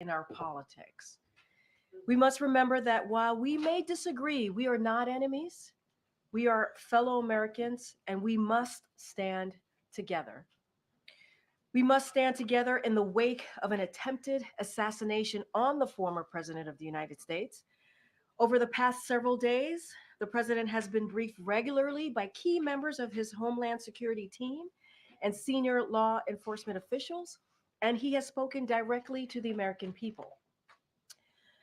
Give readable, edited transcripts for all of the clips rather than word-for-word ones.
in our politics. We must remember that while we may disagree, we are not enemies. We are fellow Americans and we must stand together. We must stand together in the wake of an attempted assassination on the former President of the United States. Over the past several days, the President has been briefed regularly by key members of his Homeland Security team and senior law enforcement officials, and he has spoken directly to the American people.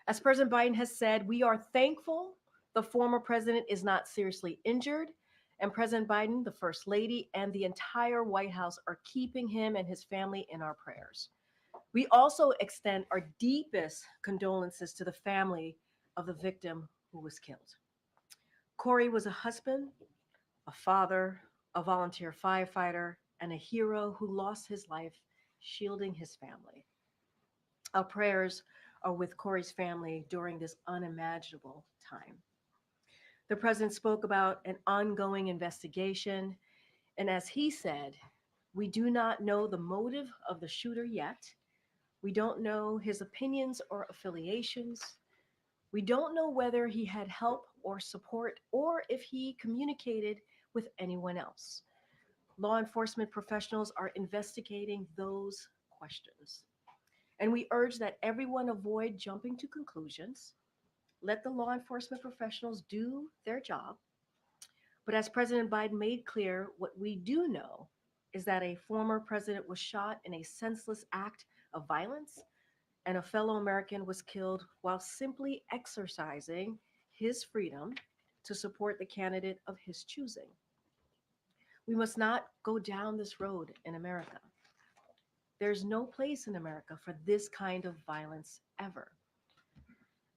As President Biden has said, we are thankful the former president is not seriously injured, and President Biden, the First Lady, and the entire White House are keeping him and his family in our prayers. We also extend our deepest condolences to the family of the victim who was killed. Corey was a husband, a father, a volunteer firefighter, and a hero who lost his life shielding his family. Our prayers are with Corey's family during this unimaginable time. The president spoke about an ongoing investigation, and as he said, we do not know the motive of the shooter yet. We don't know his opinions or affiliations. We don't know whether he had help or support or if he communicated with anyone else. Law enforcement professionals are investigating those questions. And we urge that everyone avoid jumping to conclusions. Let the law enforcement professionals do their job. But as President Biden made clear, what we do know is that a former president was shot in a senseless act of violence, and a fellow American was killed while simply exercising his freedom to support the candidate of his choosing. We must not go down this road in America. There's no place in America for this kind of violence ever.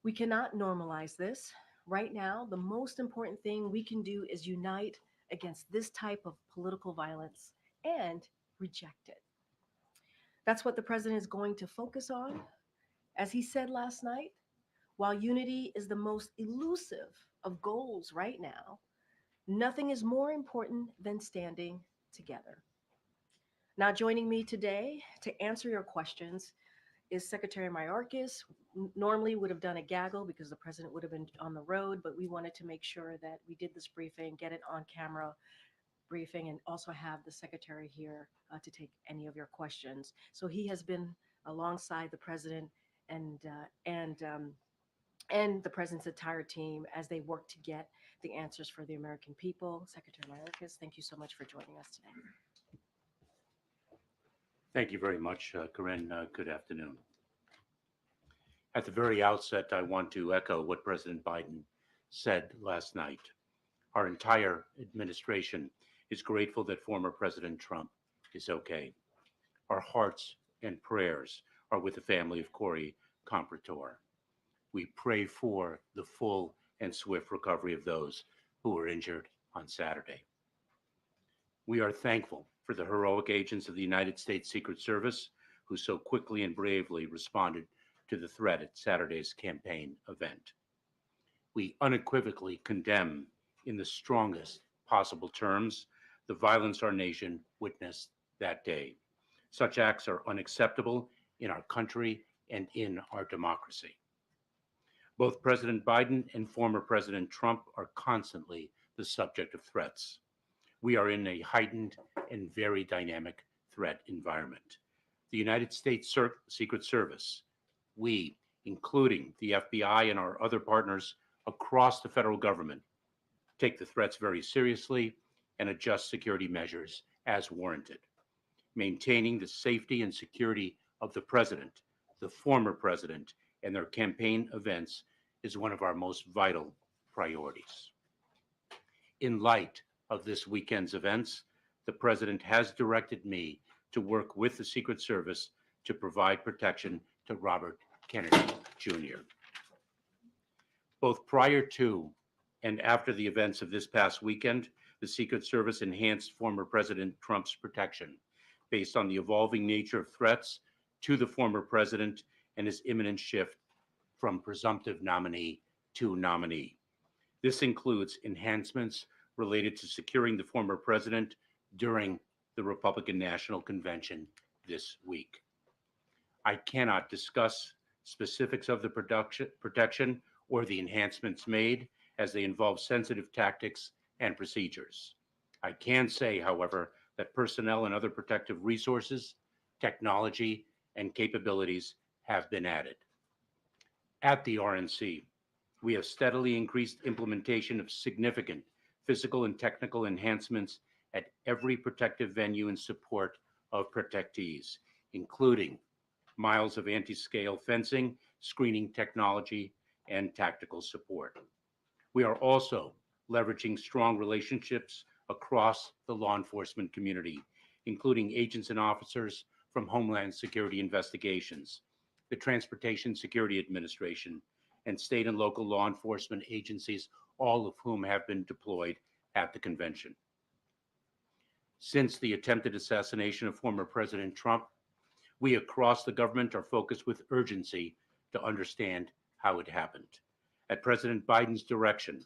We cannot normalize this. Right now, the most important thing we can do is unite against this type of political violence and reject it. That's what the president is going to focus on. As he said last night, while unity is the most elusive of goals right now, nothing is more important than standing together. Now, joining me today to answer your questions is Secretary Mayorkas. Normally would have done a gaggle because the president would have been on the road, but we wanted to make sure that we did this briefing, get it on camera briefing, and also have the secretary here to take any of your questions. So he has been alongside the president and uh, and um, and the president's entire team as they work to get the answers for the American people. Secretary Mayorkas, thank you so much for joining us today. Thank you very much, Corinne. Good afternoon. At the very outset, I want to echo what President Biden said last night. Our entire administration is grateful that former President Trump is okay. Our hearts and prayers are with the family of Corey Comprator. We pray for the full and swift recovery of those who were injured on Saturday. We are thankful for the heroic agents of the United States Secret Service who so quickly and bravely responded to the threat at Saturday's campaign event. We unequivocally condemn, in the strongest possible terms, the violence our nation witnessed that day. Such acts are unacceptable in our country and in our democracy. Both President Biden and former President Trump are constantly the subject of threats. We are in a heightened and very dynamic threat environment. The United States Secret Service, we, including the FBI and our other partners across the federal government, take the threats very seriously and adjust security measures as warranted. Maintaining the safety and security of the president, the former president, and their campaign events is one of our most vital priorities. In light of this weekend's events, the president has directed me to work with the Secret Service to provide protection to Robert Kennedy Jr. Both prior to and after the events of this past weekend, the Secret Service enhanced former President Trump's protection based on the evolving nature of threats to the former president and his imminent shift from presumptive nominee to nominee. This includes enhancements related to securing the former president during the Republican National Convention this week. I cannot discuss specifics of the protection or the enhancements made, as they involve sensitive tactics and procedures. I can say, however, that personnel and other protective resources, technology, and capabilities have been added. At the RNC, we have steadily increased implementation of significant physical and technical enhancements at every protective venue in support of protectees, including miles of anti-scale fencing, screening technology, and tactical support. We are also leveraging strong relationships across the law enforcement community, including agents and officers from Homeland Security Investigations, the Transportation Security Administration, and state and local law enforcement agencies, all of whom have been deployed at the convention. Since the attempted assassination of former President Trump, we across the government are focused with urgency to understand how it happened. At President Biden's direction,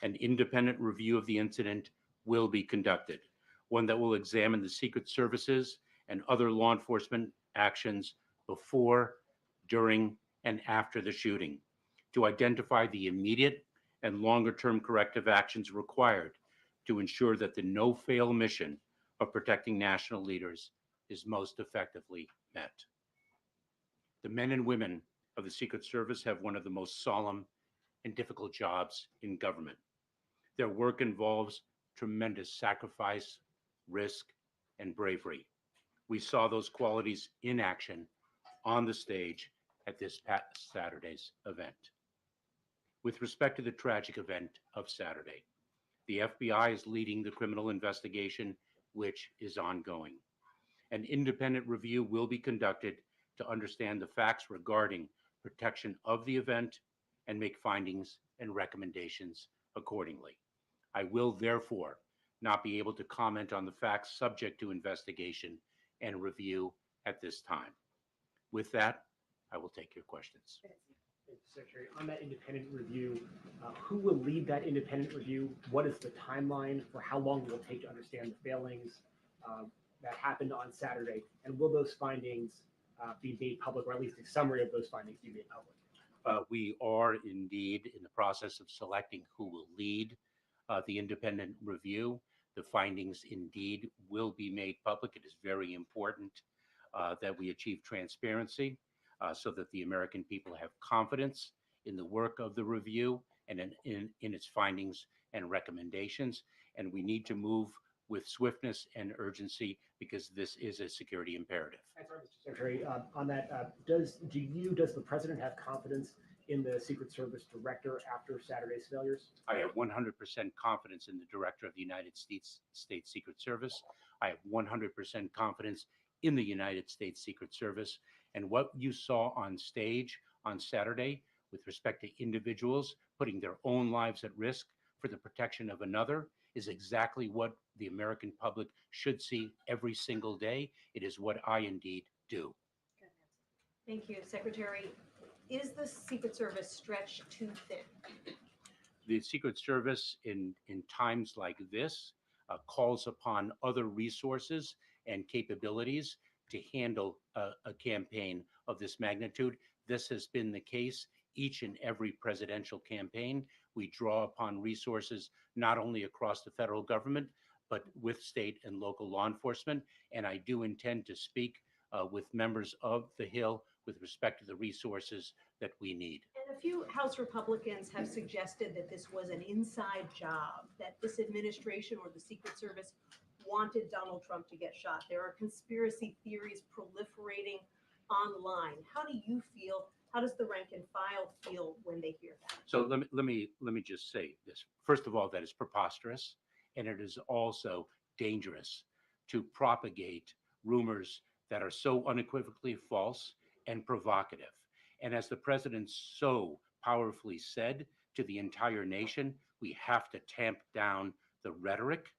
an independent review of the incident will be conducted, one that will examine the Secret Services and other law enforcement actions before, during, and after the shooting, to identify the immediate and longer-term corrective actions required to ensure that the no-fail mission of protecting national leaders is most effectively met. The men and women of the Secret Service have one of the most solemn and difficult jobs in government. Their work involves tremendous sacrifice, risk, and bravery. We saw those qualities in action on the stage at this past Saturday's event. With respect to the tragic event of Saturday, the FBI is leading the criminal investigation, which is ongoing. An independent review will be conducted to understand the facts regarding protection of the event and make findings and recommendations accordingly. I will therefore not be able to comment on the facts subject to investigation and review at this time. With that, I will take your questions. Secretary, on that independent review, who will lead that independent review? What is the timeline for how long it will take to understand the failings that happened on Saturday? And will those findings be made public, or at least a summary of those findings be made public? We are indeed in the process of selecting who will lead the independent review. The findings indeed will be made public. It is very important that we achieve transparency so that the American people have confidence in the work of the review and in its findings and recommendations. And we need to move with swiftness and urgency because this is a security imperative. That's right, Mr. Secretary. On that, does the president have confidence in the Secret Service director after Saturday's failures? I have 100% confidence in the director of the United States Secret Service. I have 100% confidence in the United States Secret Service. And what you saw on stage on Saturday with respect to individuals putting their own lives at risk for the protection of another is exactly what the American public should see every single day. It is what I indeed do. Thank you, Secretary. Is the Secret Service stretched too thin? The Secret Service in times like this calls upon other resources and capabilities to handle a campaign of this magnitude. This has been the case each and every presidential campaign. We draw upon resources not only across the federal government, but with state and local law enforcement. And I do intend to speak with members of the Hill with respect to the resources that we need. And a few House Republicans have suggested that this was an inside job, that this administration or the Secret Service wanted Donald Trump to get shot. There are conspiracy theories proliferating online. How do you feel? How does the rank and file feel when they hear that? So let me just say this. First of all, that is preposterous, and it is also dangerous to propagate rumors that are so unequivocally false and provocative. And as the president so powerfully said to the entire nation, we have to tamp down the rhetoric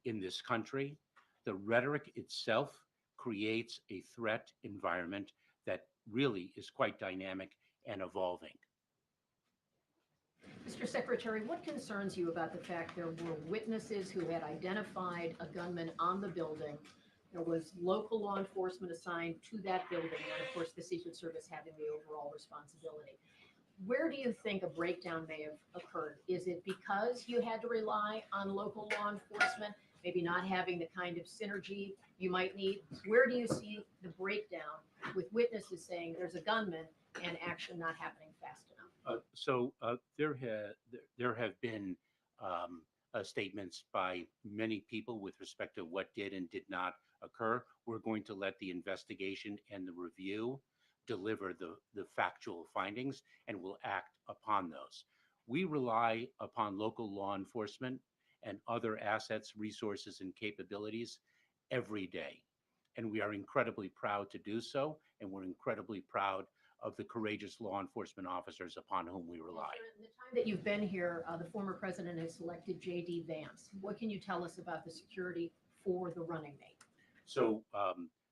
in this country. The rhetoric itself creates a threat environment that really is quite dynamic and evolving. Mr. Secretary, what concerns you about the fact there were witnesses who had identified a gunman on the building there was local law enforcement assigned to that building, and of course, the Secret Service having the overall responsibility. Where do you think a breakdown may have occurred? Is it because you had to rely on local law enforcement, maybe not having the kind of synergy you might need? Where do you see the breakdown with witnesses saying there's a gunman and action not happening fast enough? There have been statements by many people with respect to what did and did not occur. We're going to let the investigation and the review deliver the factual findings, and we'll act upon those. We rely upon local law enforcement and other assets, resources, and capabilities every day. And we are incredibly proud to do so, and we're incredibly proud of the courageous law enforcement officers upon whom we rely. In the time that you've been here, the former president has selected J.D. Vance. What can you tell us about the security for the running mate? So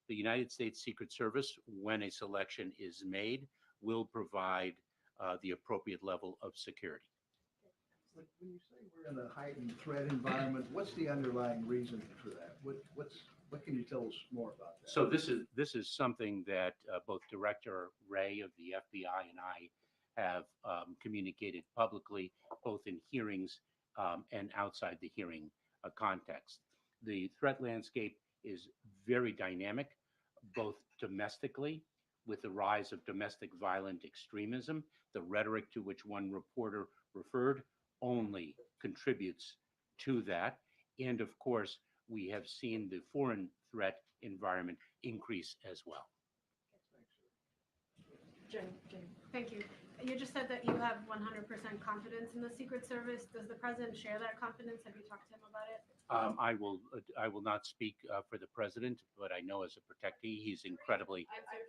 the United States Secret Service, when a selection is made, will provide the appropriate level of security. When you say we're in a heightened threat environment, what's the underlying reason for that? What can you tell us more about that? So this is something that both Director Wray of the FBI and I have communicated publicly, both in hearings and outside the hearing context. The threat landscape is very dynamic, both domestically, with the rise of domestic violent extremism. The rhetoric to which one reporter referred only contributes to that. And of course, we have seen the foreign threat environment increase as well. Jen. Thank you. You just said that you have 100% confidence in the Secret Service. Does the president share that confidence? Have you talked to him about it? I will not speak for the president, but I know as a protectee, he's incredibly.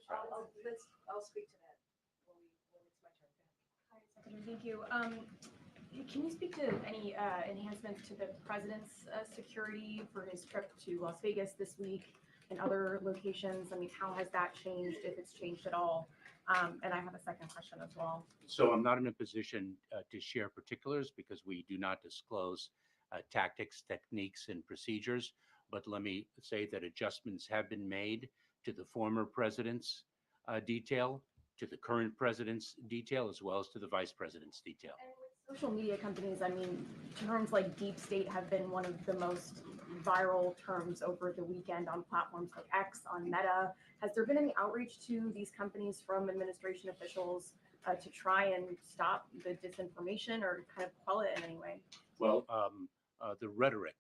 I'll speak to that when it's my turn. Hi, Secretary. Thank you. Can you speak to any enhancements to the president's security for his trip to Las Vegas this week and other locations? I mean, how has that changed, if it's changed at all? And I have a second question as well. So I'm not in a position to share particulars because we do not disclose tactics, techniques, and procedures. But let me say that adjustments have been made to the former president's detail, to the current president's detail, as well as to the vice president's detail. And with social media companies, I mean, terms like deep state have been one of the most viral terms over the weekend on platforms like X, on Meta. Has there been any outreach to these companies from administration officials to try and stop the disinformation or kind of quell it in any way? Well, the rhetoric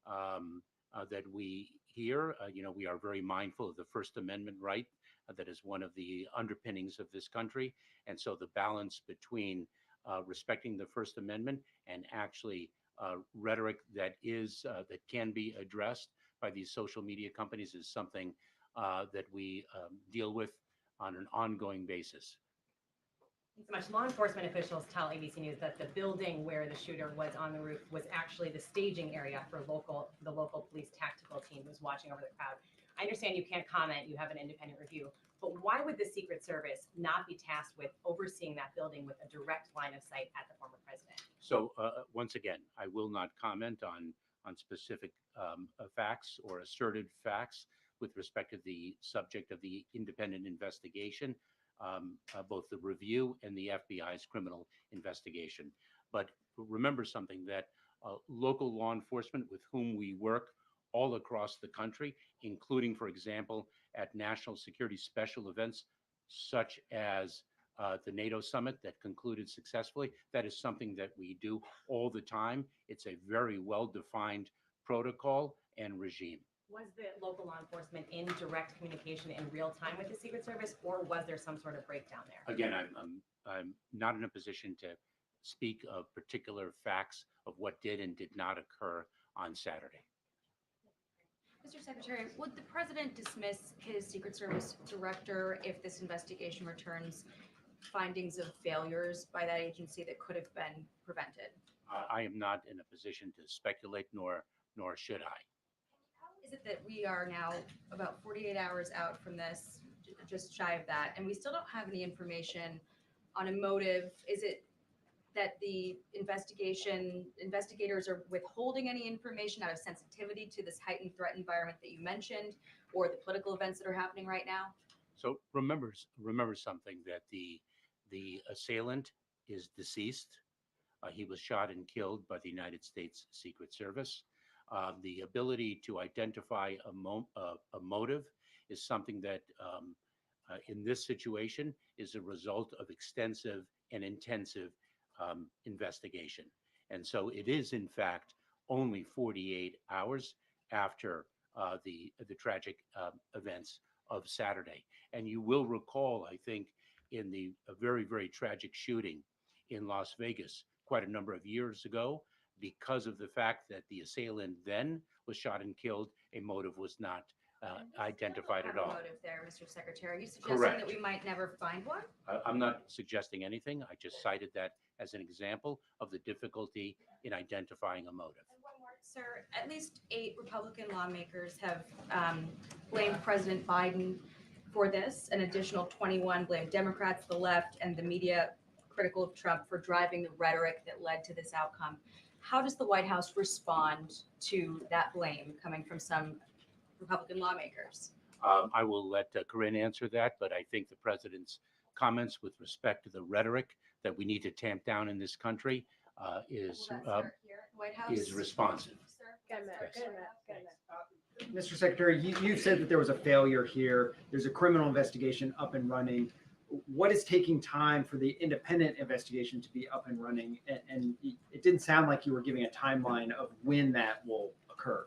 that we hear, we are very mindful of the First Amendment right. That is one of the underpinnings of this country. And so the balance between respecting the First Amendment and actually rhetoric that can be addressed by these social media companies is something that we deal with on an ongoing basis. Thanks so much. Law enforcement officials tell ABC News that the building where the shooter was on the roof was actually the staging area for the local police tactical team who's watching over the crowd. I understand you can't comment, you have an independent review, but why would the Secret Service not be tasked with overseeing that building with a direct line of sight at the former president? So once again, I will not comment on specific facts or asserted facts with respect to the subject of the independent investigation, both the review and the FBI's criminal investigation. But remember something, that local law enforcement with whom we work all across the country, including, for example, at national security special events such as the NATO summit that concluded successfully, that is something that we do all the time. It's a very well-defined protocol and regime. Was the local law enforcement in direct communication in real time with the Secret Service, or was there some sort of breakdown there? Again, I'm not in a position to speak of particular facts of what did and did not occur on Saturday. Mr. Secretary, would the president dismiss his Secret Service director if this investigation returns findings of failures by that agency that could have been prevented? I am not in a position to speculate, nor should I. How is it that we are now about 48 hours out from this, just shy of that, and we still don't have any information on a motive? Is it that the investigators are withholding any information out of sensitivity to this heightened threat environment that you mentioned, or the political events that are happening right now? So remember something, that the assailant is deceased. He was shot and killed by the United States Secret Service. The ability to identify a motive is something that, in this situation, is a result of extensive and intensive investigation. And so it is, in fact, only 48 hours after the tragic events of Saturday. And you will recall, I think, in the very, very tragic shooting in Las Vegas quite a number of years ago, because of the fact that the assailant then was shot and killed, a motive was not identified at all. Motive there, Mr. Secretary. Are you suggesting Correct. that we might never find one? I'm not suggesting anything. I just cited that as an example of the difficulty in identifying a motive. And one more, sir. At least 8 Republican lawmakers have blamed President Biden for this. An additional 21 blame Democrats, the left, and the media critical of Trump for driving the rhetoric that led to this outcome. How does the White House respond to that blame coming from some Republican lawmakers? I will let Corinne answer that, but I think the president's comments with respect to the rhetoric that we need to tamp down in this country is Will that start here at the White House? is responsive. Sir? Go ahead, Yes. go ahead. Mr. Secretary, you said that there was a failure here. There's a criminal investigation up and running. What is taking time for the independent investigation to be up and running? And it didn't sound like you were giving a timeline of when that will occur.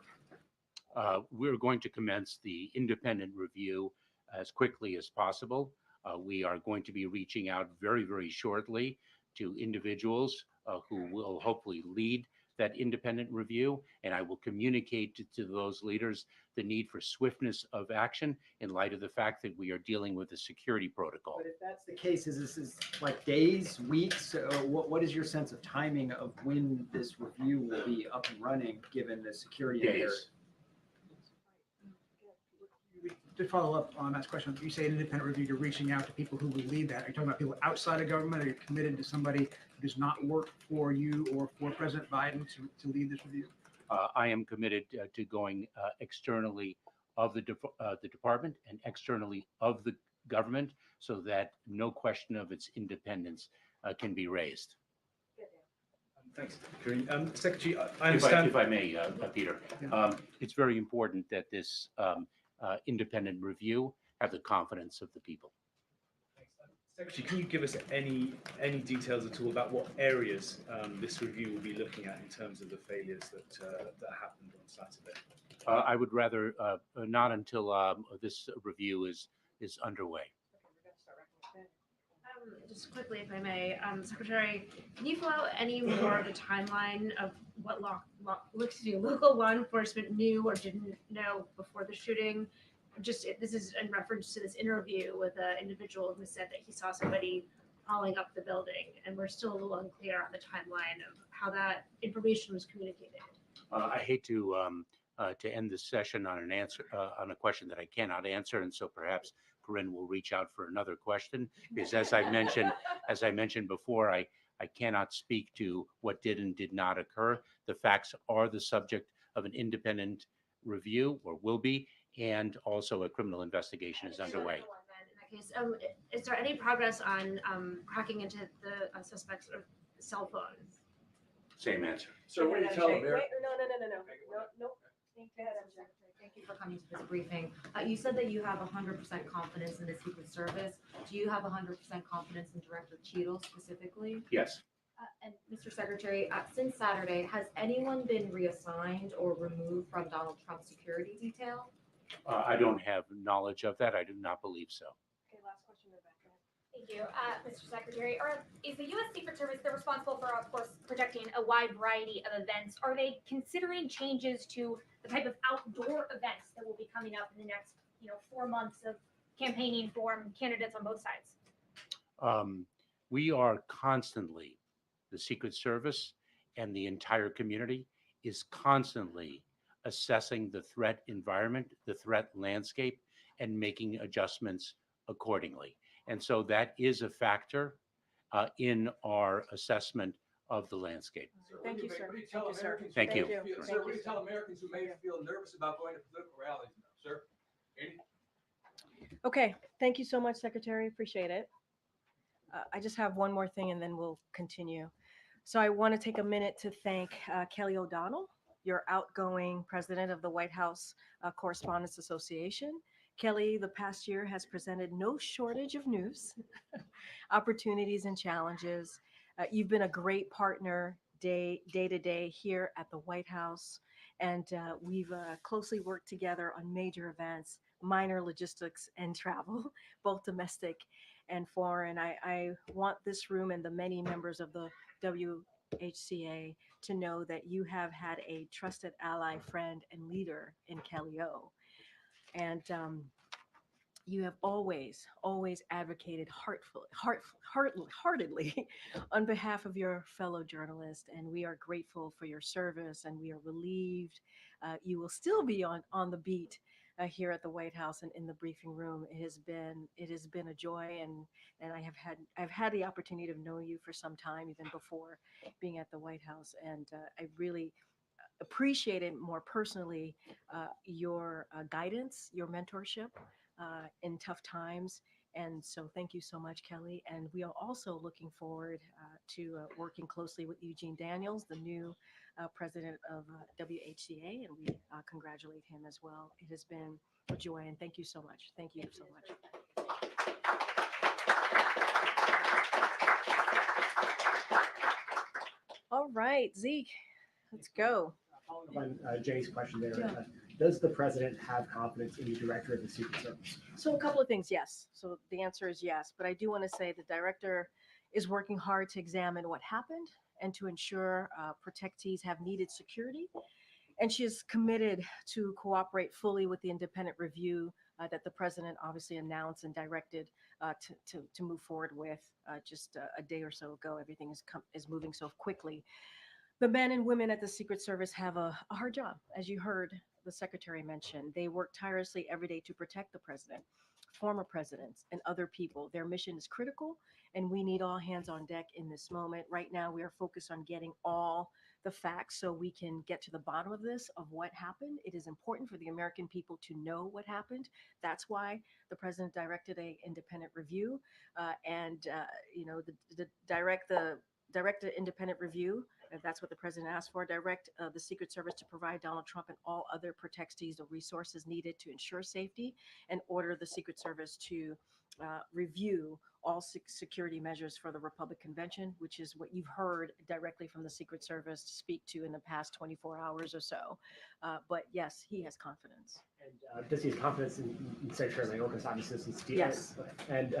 We're going to commence the independent review as quickly as possible. We are going to be reaching out very, very shortly to individuals who will hopefully lead that independent review, and I will communicate to those leaders the need for swiftness of action in light of the fact that we are dealing with a security protocol. But if that's the case, is this like days, weeks? What is your sense of timing of when this review will be up and running, given the security? Days. To follow up on that question, you say an independent review, you're reaching out to people who will lead that. Are you talking about people outside of government? Are you committed to somebody who does not work for you or for President Biden to lead this review? I am committed to going externally of the department and externally of the government, so that no question of its independence can be raised. Thanks, Corinne. Secretary, I understand. If I may, Peter, it's very important that this independent review have the confidence of the people. Secretary, can you give us any details at all about what areas this review will be looking at in terms of the failures that happened on Saturday? I would rather not until this review is underway. Just quickly, if I may, Secretary, can you fill out any more of the timeline of what local law enforcement knew or didn't know before the shooting? This is in reference to this interview with an individual who said that he saw somebody crawling up the building, and we're still a little unclear on the timeline of how that information was communicated. I hate to end this session on an answer on a question that I cannot answer, and so perhaps Corinne will reach out for another question, because as I mentioned before, I cannot speak to what did and did not occur. The facts are the subject of an independent review, or will be, and also a criminal investigation is underway. In that case, is there any progress on cracking into the suspect's cell phones? Same answer. So what do you tell them? No. Thank you for coming to this briefing. You said that you have 100% confidence in the Secret Service. Do you have 100% confidence in Director Cheadle specifically? Yes. And Mr. Secretary, since Saturday, has anyone been reassigned or removed from Donald Trump's security detail? I don't have knowledge of that. I do not believe so. Okay, last question, Rebecca. Thank you, Mr. Secretary. Is the U.S. Secret Service, they're responsible for, of course, protecting a wide variety of events. Are they considering changes to the type of outdoor events that will be coming up in the next, 4 months of campaigning for candidates on both sides? We are constantly, the Secret Service and the entire community is constantly assessing the threat environment, the threat landscape, and making adjustments accordingly. And so that is a factor in our assessment of the landscape. Thank you, sir. What do you tell Thank you, sir. Americans? Thank who you. may Thank you. feel- Thank Sir, what you, do you sir. tell Americans who may feel nervous about going to political rallies now, sir? Any? Okay, thank you so much, Secretary. Appreciate it. I just have one more thing and then we'll continue. So I want to take a minute to thank Kelly O'Donnell, your outgoing president of the White House Correspondents Association. Kelly, the past year has presented no shortage of news, opportunities, and challenges. You've been a great partner day to day here at the White House, and we've closely worked together on major events, minor logistics, and travel, both domestic and foreign. I want this room and the many members of the WHCA to know that you have had a trusted ally, friend, and leader in Kelly O. And you have always advocated heartedly on behalf of your fellow journalists, and we are grateful for your service, and we are relieved you will still be on the beat here at the White House and in the briefing room. It has been a joy, and I've had the opportunity to know you for some time, even before being at the White House, and I really appreciated more personally your guidance, your mentorship in tough times. And so thank you so much, Kelly. And we are also looking forward to working closely with Eugene Daniels, the new president of WHCA, and we congratulate him as well. It has been a joy, and thank you so much. Thank you so much. All right, Zeke, let's go. Following up on Jay's question there, Yeah. Does the president have confidence in the director of the Secret Service? So a couple of things, yes. So the answer is yes, but I do want to say the director is working hard to examine what happened and to ensure protectees have needed security. And she is committed to cooperate fully with the independent review that the president obviously announced and directed to move forward with just a day or so ago. Everything is moving so quickly. The men and women at the Secret Service have a hard job, as you heard the secretary mention. They work tirelessly every day to protect the president, former presidents, and other people. Their mission is critical, and we need all hands on deck in this moment. Right now, we are focused on getting all the facts so we can get to the bottom of this, of what happened. It is important for the American people to know what happened. That's why the president directed a independent review, direct the independent review. If that's what the president asked for, direct the Secret Service to provide Donald Trump and all other protectees the resources needed to ensure safety, and order the Secret Service to review all security measures for the Republic Convention, which is what you've heard directly from the Secret Service speak to in the past 24 hours or so. But yes, he has confidence. And does he have confidence in Secretary Mayorkas, obviously, since Yes. And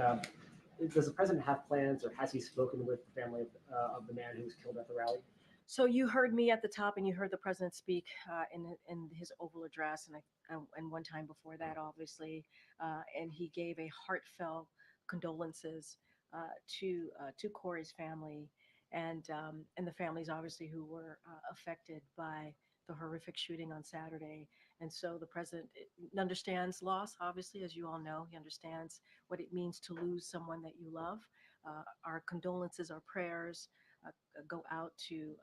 does the president have plans, or has he spoken with the family of the man who was killed at the rally? So you heard me at the top, and you heard the president speak in his Oval Address, and one time before that, obviously, and he gave a heartfelt condolences to Corey's family and the families, obviously, who were affected by the horrific shooting on Saturday. And so the president understands loss, obviously, as you all know. He understands what it means to lose someone that you love. Our condolences, our prayers go out to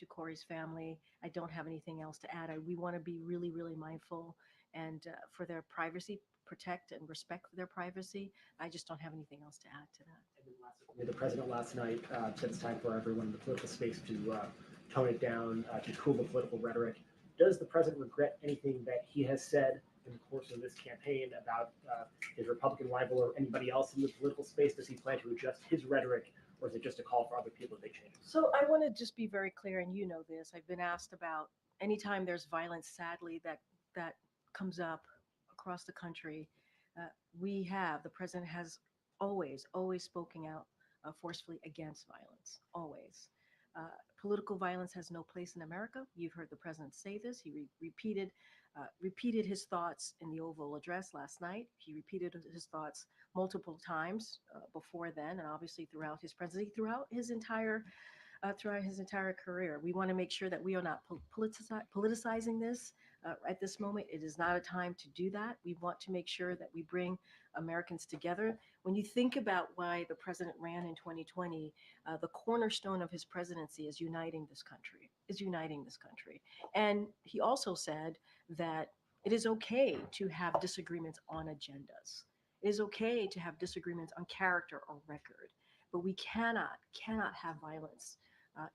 Corey's family. I don't have anything else to add. We want to be really, really mindful and for their privacy, protect and respect their privacy. I just don't have anything else to add to that. And then lastly, the president last night said it's time for everyone in the political space to tone it down, to cool the political rhetoric. Does the president regret anything that he has said in the course of this campaign about his Republican rival or anybody else in the political space? Does he plan to adjust his rhetoric, or is it just a call for other people to make changes? So I want to just be very clear, and you know this. I've been asked about anytime there's violence, sadly, that comes up across the country. The president has always spoken out forcefully against violence, always. Political violence has no place in America. You've heard the president say this. He repeated his thoughts in the Oval Address last night. He repeated his thoughts multiple times before then, and obviously throughout his presidency, throughout his entire throughout his entire career. We want to make sure that we are not politicizing this at this moment. It is not a time to do that. We want to make sure that we bring Americans together. When you think about why the president ran in 2020, the cornerstone of his presidency is uniting this country, And he also said that it is okay to have disagreements on agendas. It is okay to have disagreements on character or record, but we cannot have violence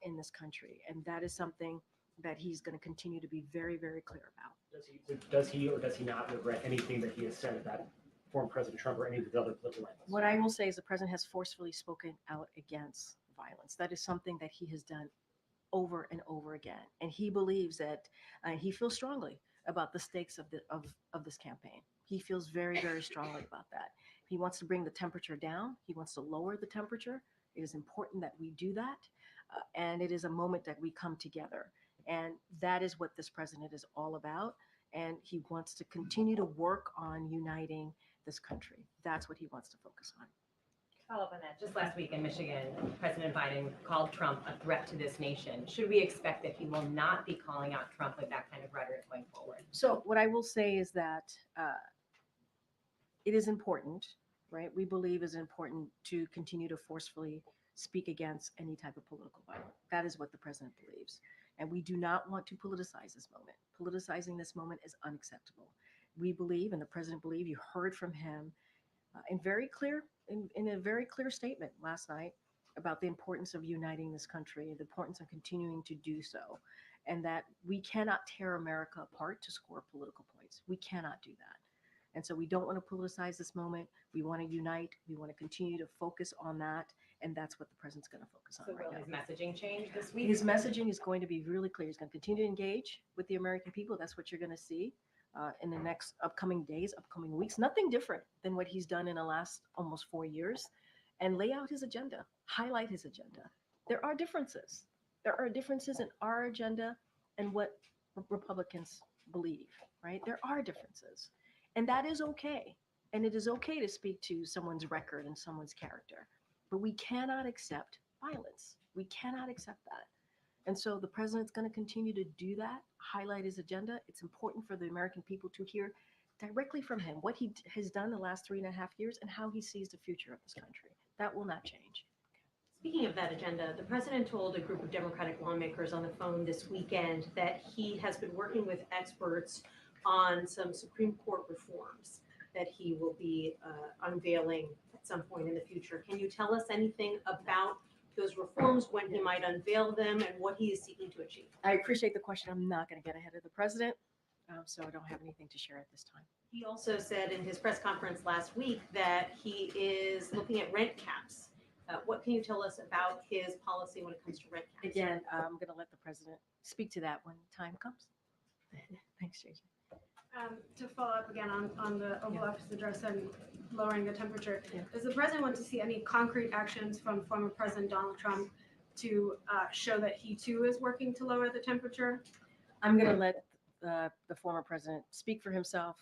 in this country, and that is something that he's going to continue to be very, very clear about. Does he or does he not regret anything that he has said about former President Trump or any of his other political rivals? What I will say is the president has forcefully spoken out against violence. That is something that he has done over and over again, and he believes that he feels strongly about the stakes of this campaign. He feels very, very strongly about that. He wants to bring the temperature down. He wants to lower the temperature. It is important that we do that, and it is a moment that we come together, and that is what this president is all about. And he wants to continue to work on uniting this country. That's what he wants to focus on. Follow up on that. Just last week in Michigan, President Biden called Trump a threat to this nation. Should we expect that he will not be calling out Trump with that kind of rhetoric going forward? So what I will say is that it is important, right? We believe it's important to continue to forcefully speak against any type of political violence. That is what the president believes. And we do not want to politicize this moment. Politicizing this moment is unacceptable. We believe, and the president believes, you heard from him in a very clear statement last night about the importance of uniting this country, the importance of continuing to do so, and that we cannot tear America apart to score political points. We cannot do that. And so we don't want to politicize this moment. We want to unite. We want to continue to focus on that. And that's what the president's going to focus on So right will now. his messaging change this week? His messaging is going to be really clear. He's going to continue to engage with the American people. That's what you're going to see in the next upcoming days, upcoming weeks. Nothing different than what he's done in the last almost 4 years. And lay out his agenda, highlight his agenda. There are differences. There are differences in our agenda and what Republicans believe, right? There are differences. And that is okay. And it is okay to speak to someone's record and someone's character. But we cannot accept violence. We cannot accept that. And so the president's going to continue to do that, highlight his agenda. It's important for the American people to hear directly from him what he has done the last 3.5 years and how he sees the future of this country. That will not change. Speaking of that agenda, the president told a group of Democratic lawmakers on the phone this weekend that he has been working with experts on some Supreme Court reforms that he will be unveiling at some point in the future. Can you tell us anything about those reforms, when he might unveil them, and what he is seeking to achieve? I appreciate the question. I'm not going to get ahead of the president, so I don't have anything to share at this time. He also said in his press conference last week that he is looking at rent caps. What can you tell us about his policy when it comes to rent caps? Again, I'm going to let the president speak to that when time comes. Thanks, JJ. To follow up again on the Oval Office address and lowering the temperature, does the president want to see any concrete actions from former President Donald Trump to show that he too is working to lower the temperature? I'm going to let the former president speak for himself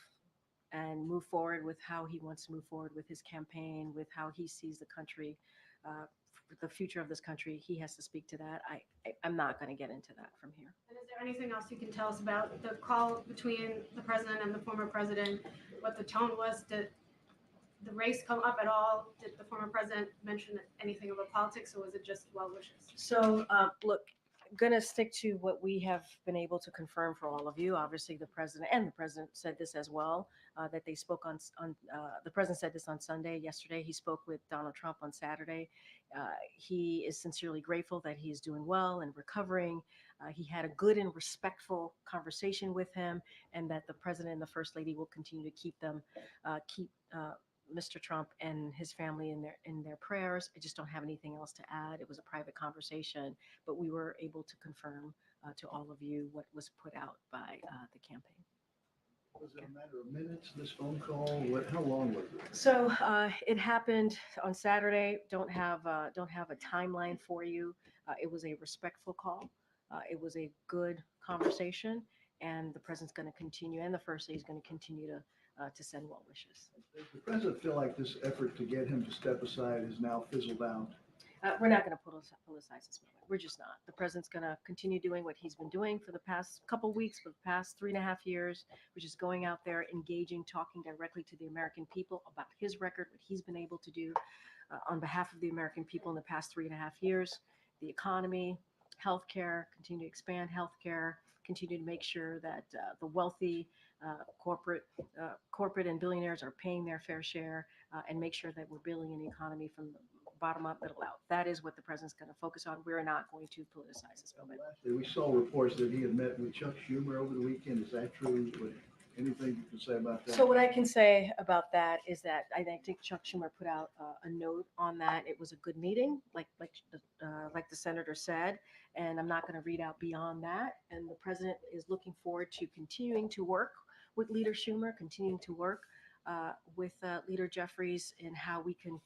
and move forward with how he wants to move forward with his campaign, with how he sees the country, the future of this country. He has to speak to that. I'm not going to get into that from here. And is there anything else you can tell us about the call between the president and the former president? What the tone was? Did the race come up at all? Did the former president mention anything about politics, or was it just well wishes? So, look, I'm going to stick to what we have been able to confirm for all of you. Obviously, the president said this as well, that they spoke on the president said this on Sunday. Yesterday, he spoke with Donald Trump on Saturday. He is sincerely grateful that he is doing well and recovering. He had a good and respectful conversation with him, and that the president and the first lady will continue to keep Mr. Trump and his family in their prayers. I just don't have anything else to add. It was a private conversation, but we were able to confirm to all of you what was put out by the campaign. Was it a matter of minutes, this phone call? How long was it? So it happened on Saturday. Don't have a timeline for you. It was a respectful call. It was a good conversation, and the president's going to continue, and the first lady is going to continue to send well wishes. Does the president feel like this effort to get him to step aside has now fizzled out? We're not going to politicize this moment. We're just not. The president's going to continue doing what he's been doing for the past couple weeks, for the past 3.5 years, which is going out there, engaging, talking directly to the American people about his record, what he's been able to do on behalf of the American people in the past 3.5 years, the economy, healthcare, continue to expand healthcare, continue to make sure that the wealthy corporate and billionaires are paying their fair share, and make sure that we're building an economy from the bottom up, middle out. That is what the president's going to focus on. We're not going to politicize this moment. Lastly, we saw reports that he had met with Chuck Schumer over the weekend. Is that true? Anything you can say about that? So what I can say about that is that I think Chuck Schumer put out a note on that. It was a good meeting, like the senator said, and I'm not going to read out beyond that. And the president is looking forward to continuing to work with Leader Schumer, continuing to work with Leader Jeffries in how we can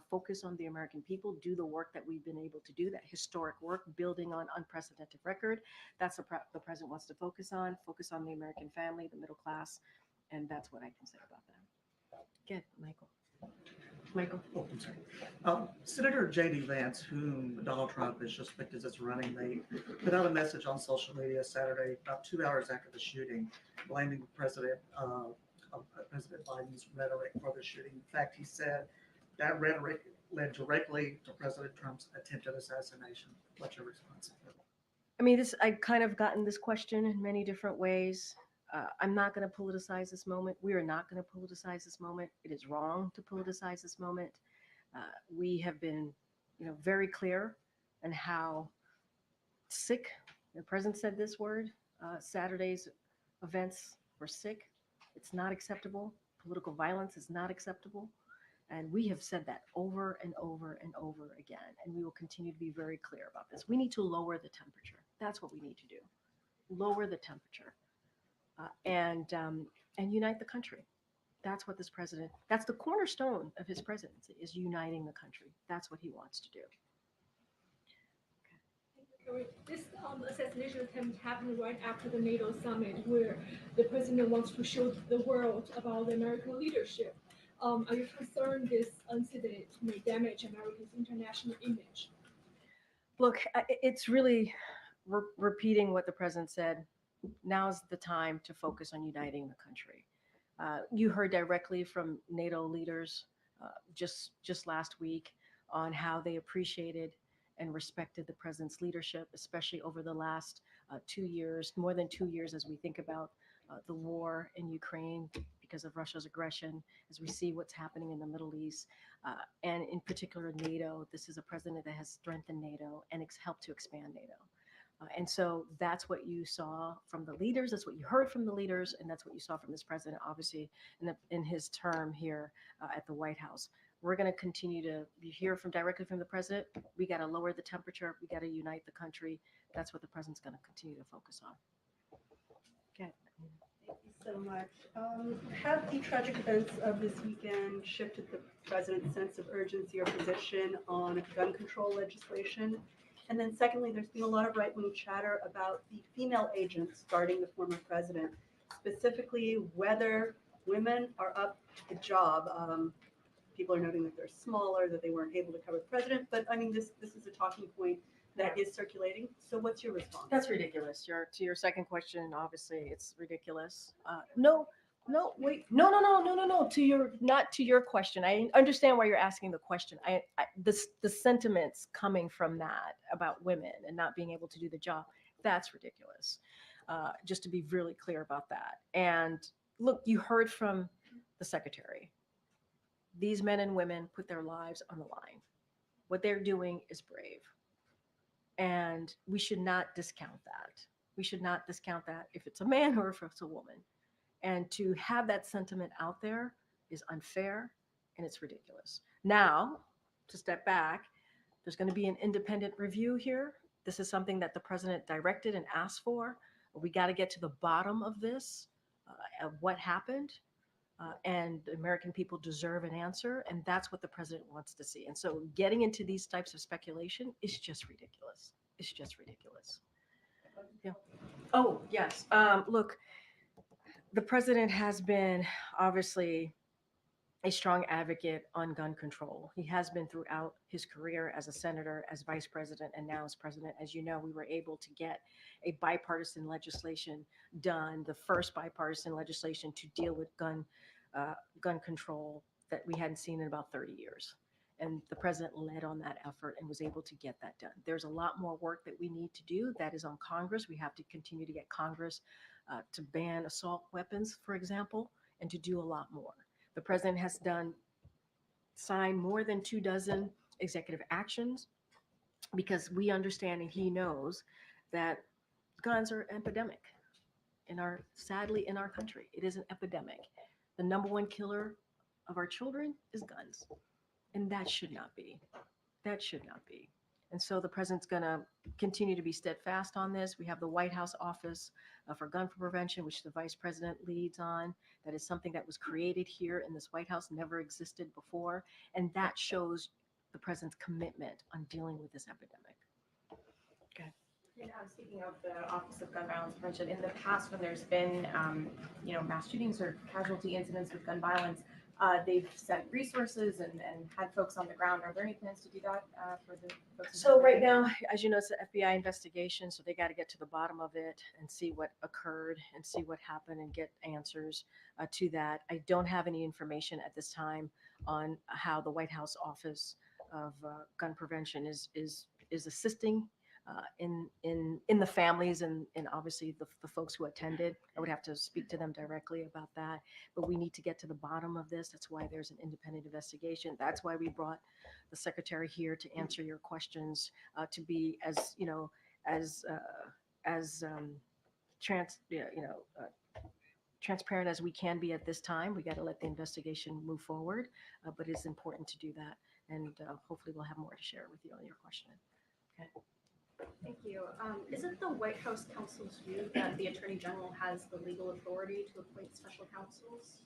focus on the American people, do the work that we've been able to do, that historic work, building on unprecedented record. That's the president wants to focus on the American family, the middle class, and that's what I can say about that. Good, Michael. Oh, I'm sorry. Senator J.D. Vance, whom Donald Trump has just picked as his running mate, put out a message on social media Saturday, about 2 hours after the shooting, blaming President Biden's rhetoric for the shooting. In fact, he said that rhetoric led directly to President Trump's attempted assassination. What's your response? I mean, I've kind of gotten this question in many different ways. I'm not going to politicize this moment. We are not going to politicize this moment. It is wrong to politicize this moment. We have been, very clear on how sick. The president said this word. Saturday's events were sick. It's not acceptable. Political violence is not acceptable. And we have said that over and over and over again. And we will continue to be very clear about this. We need to lower the temperature. That's what we need to do. Lower the temperature. And unite the country. That's what that's the cornerstone of his presidency, is uniting the country. That's what he wants to do. This assassination attempt happened right after the NATO summit, where the president wants to show the world about the American leadership. Are you concerned this incident may damage America's international image? Look, it's really repeating what the president said. Now's the time to focus on uniting the country. You heard directly from NATO leaders just last week on how they appreciated and respected the president's leadership, especially over the last 2 years, more than 2 years, as we think about the war in Ukraine because of Russia's aggression, as we see what's happening in the Middle East, and in particular NATO. This is a president that has strengthened NATO and helped to expand NATO. And so that's what you saw from the leaders, that's what you heard from the leaders, and that's what you saw from this president, obviously, in his term here at the White House. We're going to continue to hear directly from the president. We got to lower the temperature. We got to unite the country. That's what the president's going to continue to focus on. Okay. Thank you so much. Have the tragic events of this weekend shifted the president's sense of urgency or position on gun control legislation? And then secondly, there's been a lot of right-wing chatter about the female agents guarding the former president, specifically whether women are up to the job. People are noting that they're smaller, that they weren't able to cover the president, but I mean, this is a talking point that is circulating. So what's your response? That's ridiculous. To your second question, obviously it's ridiculous. Wait. No. Not to your question. I understand why you're asking the question. The sentiments coming from that about women and not being able to do the job, that's ridiculous. Just to be really clear about that. And look, you heard from the secretary. These men and women put their lives on the line. What they're doing is brave. And we should not discount that. We should not discount that if it's a man or if it's a woman. And to have that sentiment out there is unfair and it's ridiculous. Now, to step back, there's going to be an independent review here. This is something that the president directed and asked for. We got to get to the bottom of this, of what happened. And the American people deserve an answer. And that's what the president wants to see. And so getting into these types of speculation is just ridiculous. It's just ridiculous. Yeah. Oh, yes. Look, the president has been obviously a strong advocate on gun control. He has been throughout his career as a senator, as vice president, and now as president. As you know, we were able to get a bipartisan legislation done, the first bipartisan legislation to deal with gun control that we hadn't seen in about 30 years. And the president led on that effort and was able to get that done. There's a lot more work that we need to do. That is on Congress. We have to continue to get Congress to ban assault weapons, for example, and to do a lot more. The president has signed more than 24 executive actions because we understand and he knows that guns are an epidemic sadly in our country. It is an epidemic. The number one killer of our children is guns. And that should not be. That should not be. And so the president's going to continue to be steadfast on this. We have the White House Office for Gun Prevention, which the vice president leads on. That is something that was created here in this White House, never existed before. And that shows the president's commitment on dealing with this epidemic. Okay. And speaking of the Office of Gun Violence Prevention, in the past when there's been, mass shootings or casualty incidents with gun violence, they've sent resources and had folks on the ground. Are there any plans to do that for the folks? So right now, as you know, it's an FBI investigation, so they got to get to the bottom of it and see what occurred and see what happened and get answers to that. I don't have any information at this time on how the White House Office of Gun Prevention is assisting in the families and obviously the folks who attended. I would have to speak to them directly about that, but we need to get to the bottom of this. That's why there's an independent investigation. That's why we brought the secretary here to answer your questions, to be as transparent as we can be at this time. We got to let the investigation move forward, but it's important to do that, and hopefully we'll have more to share with you on your question. Okay. Thank you. Is it the White House counsel's view that the Attorney General has the legal authority to appoint special counsels?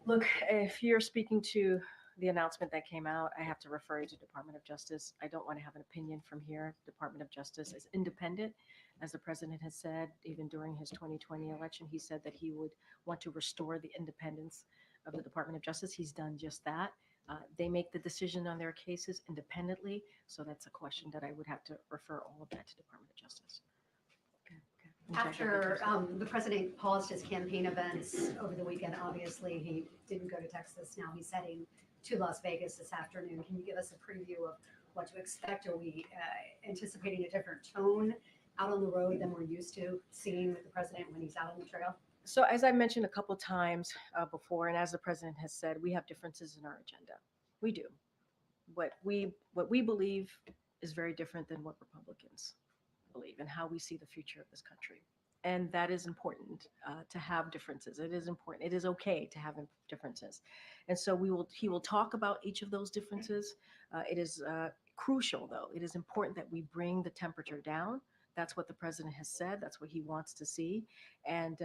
Look, if you're speaking to the announcement that came out, I have to refer you to Department of Justice. I don't want to have an opinion from here. Department of Justice is independent. As the president has said, even during his 2020 election, he said that he would want to restore the independence of the Department of Justice. He's done just that. They make the decision on their cases independently, so that's a question that I would have to refer all of that to Department of Justice. After the president paused his campaign events over the weekend, obviously he didn't go to Texas. Now he's heading to Las Vegas this afternoon. Can you give us a preview of what to expect? Are we anticipating a different tone out on the road than we're used to seeing with the president when he's out on the trail? So as I mentioned a couple times before, and as the president has said, we have differences in our agenda. We do. What we believe is very different than what Republicans believe and how we see the future of this country. And that is important to have differences. It is important. It is okay to have differences. And so he will talk about each of those differences. It is crucial, though. It is important that we bring the temperature down. That's what the president has said. That's what he wants to see. And,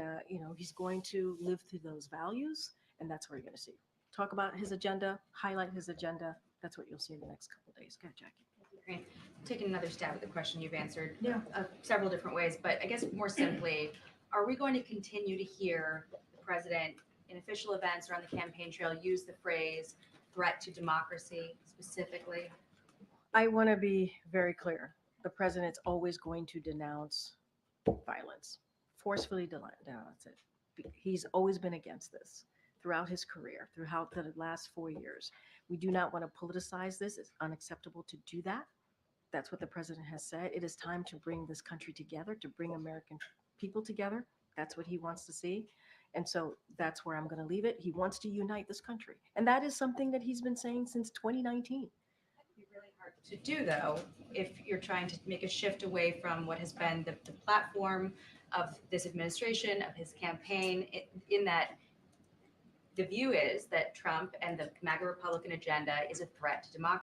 he's going to live through those values. And that's what you're going to see. Talk about his agenda, highlight his agenda. That's what you'll see in the next couple of days. Go ahead, Jackie. Great. Taking another stab at the question you've answered several different ways, but I guess more simply, are we going to continue to hear the president in official events or on the campaign trail use the phrase threat to democracy specifically? I want to be very clear. The president's always going to denounce violence, forcefully denounce it. He's always been against this throughout his career, throughout the last 4 years. We do not want to politicize this. It's unacceptable to do that. That's what the president has said. It is time to bring this country together, to bring American people together. That's what he wants to see. And so that's where I'm going to leave it. He wants to unite this country. And that is something that he's been saying since 2019. To do, though, if you're trying to make a shift away from what has been the platform of this administration, of his campaign, in that the view is that Trump and the MAGA Republican agenda is a threat to democracy.